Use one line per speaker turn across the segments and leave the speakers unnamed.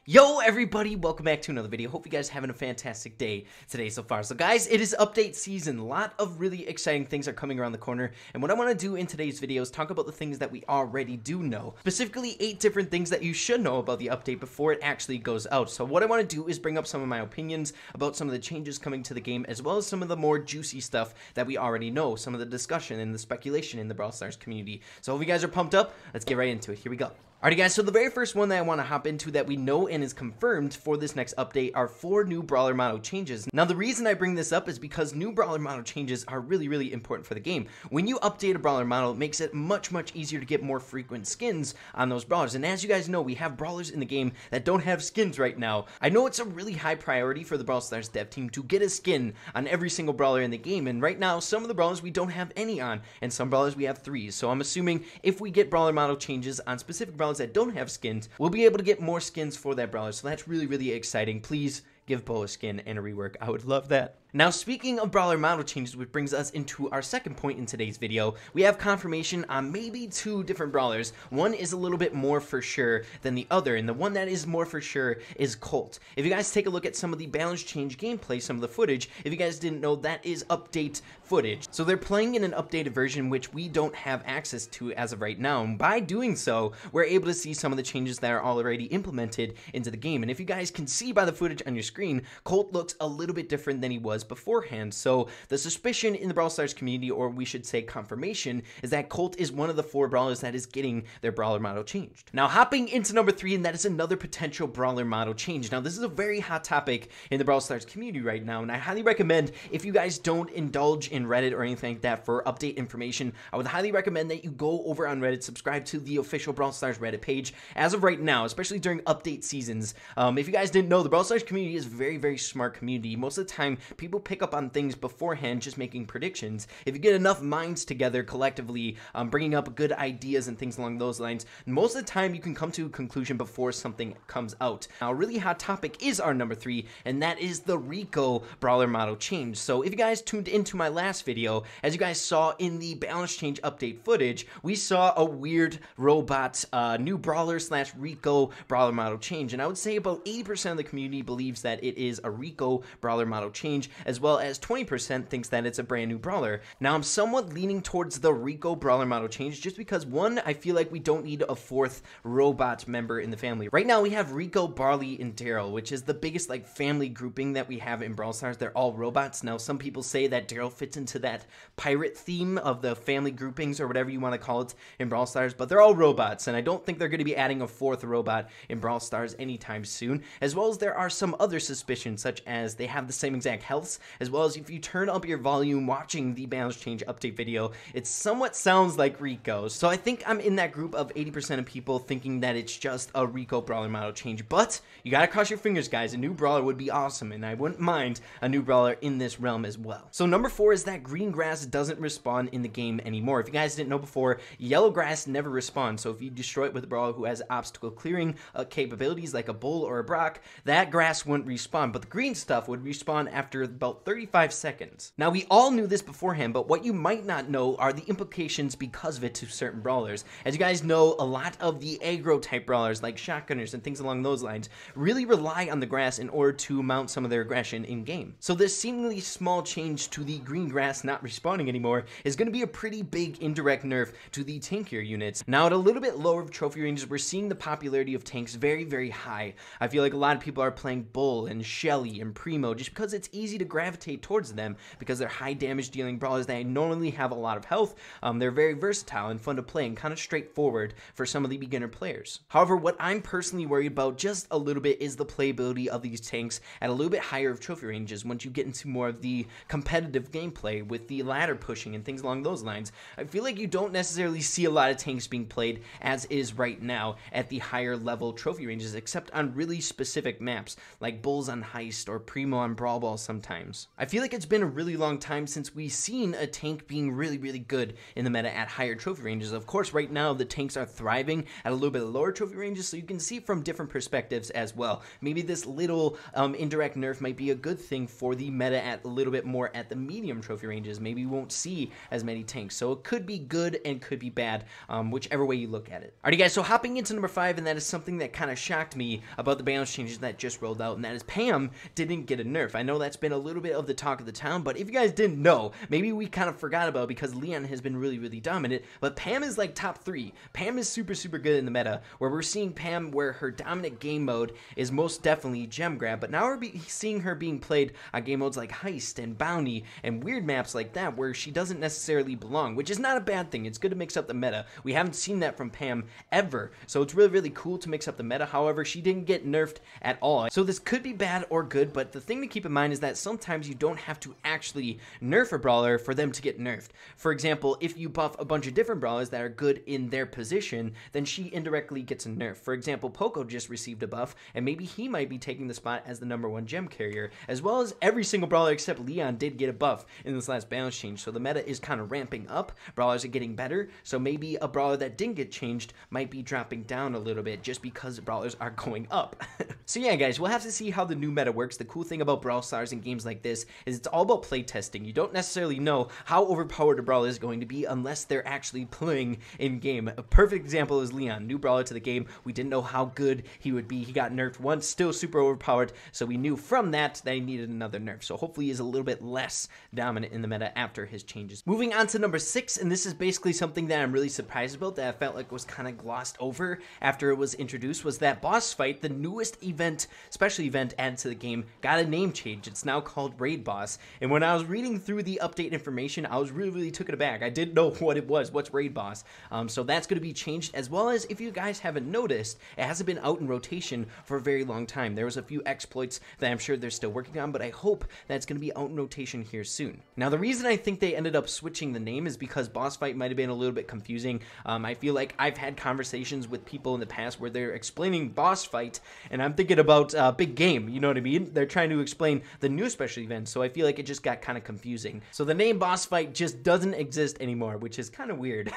Yo everybody, welcome back to another video. Hope you guys are having a fantastic day today so far. So guys, it is update season. A lot of really exciting things are coming around the corner, and what I want to do in today's video is talk about the things that we already do know. Specifically 8 different things that you should know about the update before it actually goes out. So what I want to do is bring up some of my opinions about some of the changes coming to the game, as well as some of the more juicy stuff that we already know, some of the discussion and the speculation in the Brawl Stars community. So hope you guys are pumped up. Let's get right into it. Here we go. Alrighty guys, so the very first one that I want to hop into that we know and is confirmed for this next update are 4 new Brawler model changes. Now the reason I bring this up is because new Brawler model changes are really important for the game. When you update a Brawler model, it makes it much easier to get more frequent skins on those Brawlers. And as you guys know, we have Brawlers in the game that don't have skins right now. I know it's a really high priority for the Brawl Stars dev team to get a skin on every single Brawler in the game, and right now some of the Brawlers we don't have any on, and some Brawlers we have 3. So I'm assuming if we get Brawler model changes on specific Brawlers that don't have skins, we'll be able to get more skins for that Brawler, so that's really exciting. Please give Bo a skin and a rework. I would love that. Now, speaking of Brawler model changes, which brings us into our second point in today's video, we have confirmation on maybe 2 different Brawlers. One is a little bit more for sure than the other, and the one that is more for sure is Colt. If you guys take a look at some of the balance change gameplay, some of the footage, if you guys didn't know, that is update footage. So they're playing in an updated version, which we don't have access to as of right now, and by doing so, we're able to see some of the changes that are already implemented into the game. And if you guys can see by the footage on your screen, Colt looks a little bit different than he was beforehand. So the suspicion in the Brawl Stars community, or we should say confirmation, is that Colt is one of the 4 Brawlers that is getting their Brawler model changed. Now hopping into number 3, and that is another potential Brawler model change. Now this is a very hot topic in the Brawl Stars community right now, and I highly recommend, if you guys don't indulge in Reddit or anything like that for update information, I would highly recommend that you go over on Reddit, subscribe to the official Brawl Stars Reddit page. As of right now, especially during update seasons, if you guys didn't know, the Brawl Stars community is very smart community. Most of the time, people pick up on things beforehand, just making predictions. If you get enough minds together collectively, bringing up good ideas and things along those lines, most of the time you can come to a conclusion before something comes out. Now, a really hot topic is our number 3, and that is the Rico Brawler model change. So if you guys tuned into my last video, as you guys saw in the balance change update footage, we saw a weird robot new Brawler / Rico Brawler model change, and I would say about 80% of the community believes that it is a Rico Brawler model change, as well as 20% thinks that it's a brand new Brawler. Now I'm somewhat leaning towards the Rico Brawler model change, just because 1, I feel like we don't need a 4th robot member in the family. Right now we have Rico, Barley, and Daryl, which is the biggest like family grouping that we have in Brawl Stars. They're all robots. Now some people say that Daryl fits into that pirate theme of the family groupings, or whatever you want to call it, in Brawl Stars, but they're all robots, and I don't think they're going to be adding a 4th robot in Brawl Stars anytime soon, as well as there are some other suspicions, such as they have the same exact healths, as well as if you turn up your volume watching the balance change update video, it somewhat sounds like Rico. So I think I'm in that group of 80% of people thinking that it's just a Rico Brawler model change, but you gotta cross your fingers, guys. A new Brawler would be awesome, and I wouldn't mind a new Brawler in this realm as well. So number 4 is that green grass doesn't respawn in the game anymore. If you guys didn't know before, yellow grass never respawns, so if you destroy it with a Brawler who has obstacle clearing capabilities like a Bull or a Brock, that grass wouldn't respawn, but the green stuff would respawn after about 35 seconds. Now we all knew this beforehand, but what you might not know are the implications because of it to certain Brawlers. As you guys know, a lot of the aggro type Brawlers like shotgunners and things along those lines really rely on the grass in order to mount some of their aggression in game. So this seemingly small change to the green grass not respawning anymore is going to be a pretty big indirect nerf to the tankier units. Now at a little bit lower trophy ranges, we're seeing the popularity of tanks very high. I feel like a lot of people are playing Bull and Shelly and Primo just because it's easy to gravitate towards them, because they're high damage dealing Brawlers that normally have a lot of health. They're very versatile and fun to play and kind of straightforward for some of the beginner players. However, what I'm personally worried about just a little bit is the playability of these tanks at a little bit higher of trophy ranges once you get into more of the competitive gameplay with the ladder pushing and things along those lines. I feel like you don't necessarily see a lot of tanks being played as is right now at the higher level trophy ranges, except on really specific maps like Bulls on Heist or Primo on Brawl Ball sometimes. times. I feel like it's been a really long time since we've seen a tank being really, really good in the meta at higher trophy ranges. Of course, right now the tanks are thriving at a little bit lower trophy ranges, so you can see from different perspectives as well. Maybe this little indirect nerf might be a good thing for the meta at a little bit more at the medium trophy ranges. Maybe we won't see as many tanks, so it could be good and could be bad, whichever way you look at it. Alrighty guys, so hopping into number 5, and that is something that kind of shocked me about the balance changes that just rolled out, and that is Pam didn't get a nerf. I know that's been a little bit of the talk of the town, but if you guys didn't know, maybe we kind of forgot about it because Leon has been really, really dominant, but Pam is like top 3. Pam is super, super good in the meta, where we're seeing Pam where her dominant game mode is most definitely gem grab, but now we're seeing her being played on game modes like heist and bounty and weird maps like that where she doesn't necessarily belong, which is not a bad thing. It's good to mix up the meta. We haven't seen that from Pam ever, so it's really, really cool to mix up the meta. However, she didn't get nerfed at all, so this could be bad or good, but the thing to keep in mind is that sometimes you don't have to actually nerf a brawler for them to get nerfed. For example, if you buff a bunch of different brawlers that are good in their position, then she indirectly gets a nerf. For example, Poco just received a buff, and maybe he might be taking the spot as the #1 gem carrier, as well as every single brawler except Leon did get a buff in this last balance change, so the meta is kind of ramping up. Brawlers are getting better, so maybe a brawler that didn't get changed might be dropping down a little bit just because brawlers are going up. So yeah guys, we'll have to see how the new meta works. The cool thing about Brawl Stars and games like this is it's all about play testing. You don't necessarily know how overpowered a brawler is going to be unless they're actually playing in game. A perfect example is Leon, new brawler to the game. We didn't know how good he would be. He got nerfed once, still super overpowered, so we knew from that he needed another nerf. So hopefully he's a little bit less dominant in the meta after his changes. Moving on to number 6, and this is basically something that I'm really surprised about, that I felt like was kind of glossed over after it was introduced, was that boss fight, the newest event, special event added to the game, got a name change. It's now called Raid Boss, and when I was reading through the update information, I was really, really taken aback. I didn't know what it was. What's Raid Boss? So that's going to be changed, as well as, if you guys haven't noticed, it hasn't been out in rotation for a very long time. There was a few exploits that I'm sure they're still working on, but I hope that's going to be out in rotation here soon. Now, the reason I think they ended up switching the name is because boss fight might have been a little bit confusing. I feel like I've had conversations with people in the past where they're explaining boss fight, and I'm thinking about big game, you know what I mean? They're trying to explain the new special event, so I feel like it just got kind of confusing. So the name boss fight just doesn't exist anymore, which is kind of weird.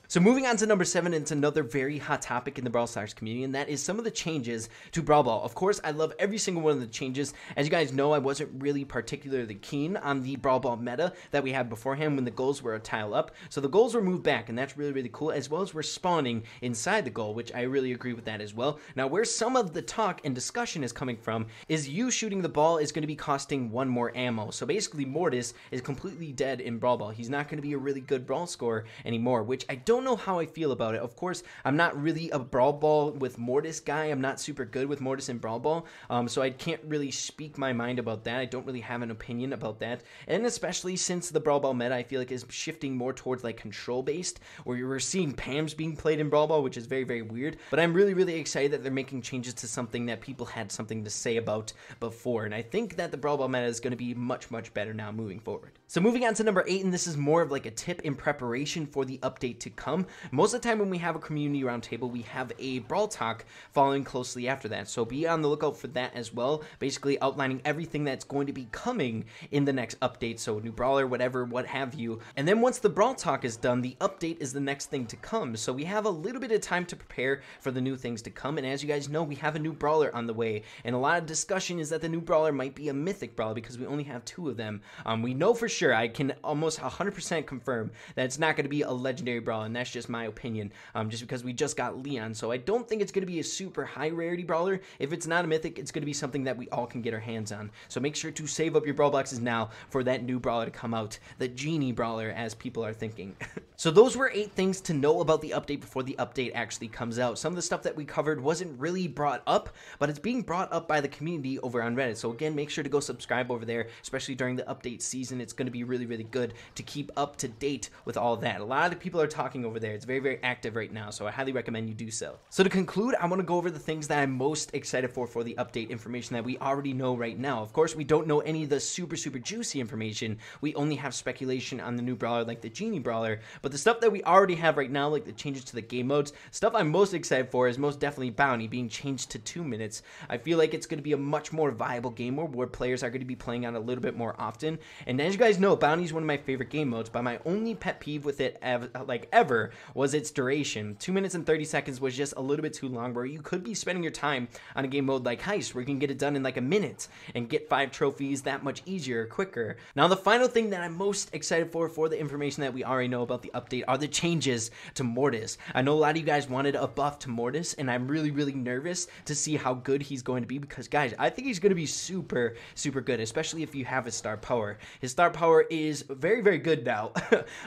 So moving on to number 7, it's another very hot topic in the Brawl Stars community, and that is some of the changes to Brawl Ball. Of course, I love every single one of the changes. As you guys know, I wasn't really particularly keen on the Brawl Ball meta that we had beforehand when the goals were a tile up. So the goals were moved back, and that's really, really cool, as well as we're spawning inside the goal, which I really agree with that as well. Now, where some of the talk and discussion is coming from is you shooting the ball is going to be costing 1 more ammo. So basically, Mortis is completely dead in Brawl Ball. He's not going to be a really good brawl scorer anymore, which I don't know how I feel about it. Of course, I'm not really a Brawl Ball with Mortis guy. I'm not super good with Mortis in Brawl Ball, so I can't really speak my mind about that. I don't really have an opinion about that, and especially since the Brawl Ball meta, I feel like, is shifting more towards like control-based, where we're seeing Pams being played in Brawl Ball, which is very, very weird, but I'm really, really excited that they're making changes to something that people had something to say about before, and I think that the Brawl Ball meta is going to be much, much better now moving forward. So moving on to number 8, and this is more of like a tip in preparation for the update to come. Most of the time when we have a community roundtable, we have a Brawl Talk following closely after that, so be on the lookout for that as well, basically outlining everything that's going to be coming in the next update, so new brawler, whatever, what have you. And then once the Brawl Talk is done, the update is the next thing to come, so we have a little bit of time to prepare for the new things to come. And as you guys know, we have a new brawler on the way, and a lot of discussion is that the new brawler might be a mythic brawler because we only have 2 of them. We know for sure, I can almost 100% confirm that it's not going to be a legendary brawler, and that's just my opinion, just because we just got Leon, so I don't think it's going to be a super high rarity brawler. If it's not a mythic, it's going to be something that we all can get our hands on, so make sure to save up your brawl boxes now for that new brawler to come out, the genie brawler, as people are thinking. So those were 8 things to know about the update before the update actually comes out. Some of the stuff that we covered wasn't really brought up, but it's being brought up by the community over on Reddit, so again, make sure to go subscribe over there, especially during the update season. It's going to be really, really good to keep up to date with all of that. A lot of people are talking over there. It's very, very active right now, so I highly recommend you do so. So to conclude, I want to go over the things that I'm most excited for the update information that we already know right now. Of course, we don't know any of the super, super juicy information. We only have speculation on the new brawler, like the genie brawler, but the stuff that we already have right now, like the changes to the game modes, stuff I'm most excited for is most definitely bounty being changed to 2 minutes. I feel like it's going to be a much more viable game mode where players are going to be playing on a little bit more often. And as you guys know, Bounty is one of my favorite game modes, but my only pet peeve with it ever was its duration. 2 minutes and 30 seconds was just a little bit too long, where you could be spending your time on a game mode like Heist, where you can get it done in like a minute and get 5 trophies that much easier, quicker. Now, the final thing that I'm most excited for the information that we already know about the update are the changes to Mortis. I know a lot of you guys wanted a buff to Mortis, and I'm really really nervous to see how good he's going to be, because guys, I think he's going to be super good, especially if you have his star power. His star power is very good now.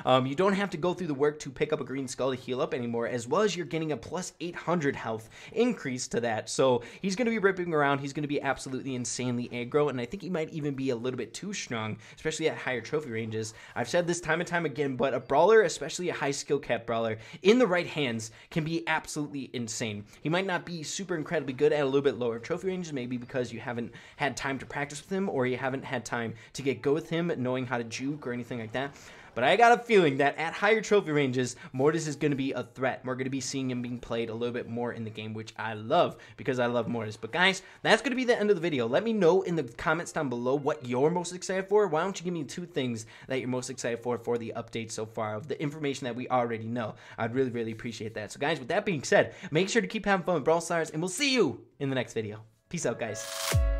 You don't have to go through the work to pick up a green skull to heal up anymore, as well as you're getting a plus 800 health increase to that. So he's going to be ripping around. He's going to be absolutely insanely aggro, and I think he might even be a little bit too strong, especially at higher trophy ranges. I've said this time and time again, but a brawler, especially a high skill cap brawler, in the right hands can be absolutely insane. He might not be super incredibly good at a little bit lower trophy ranges, maybe because you haven't had time to practice with him, or you haven't had time to get go with him, knowing how to juke or anything like that. But I got a feeling that at higher trophy ranges, Mortis is going to be a threat. We're going to be seeing him being played a little bit more in the game, which I love, because I love Mortis. But guys, that's going to be the end of the video. Let me know in the comments down below what you're most excited for. Why don't you give me 2 things that you're most excited for the update so far, of the information that we already know. I'd really appreciate that. So guys, with that being said, make sure to keep having fun with Brawl Stars, and we'll see you in the next video. Peace out, guys.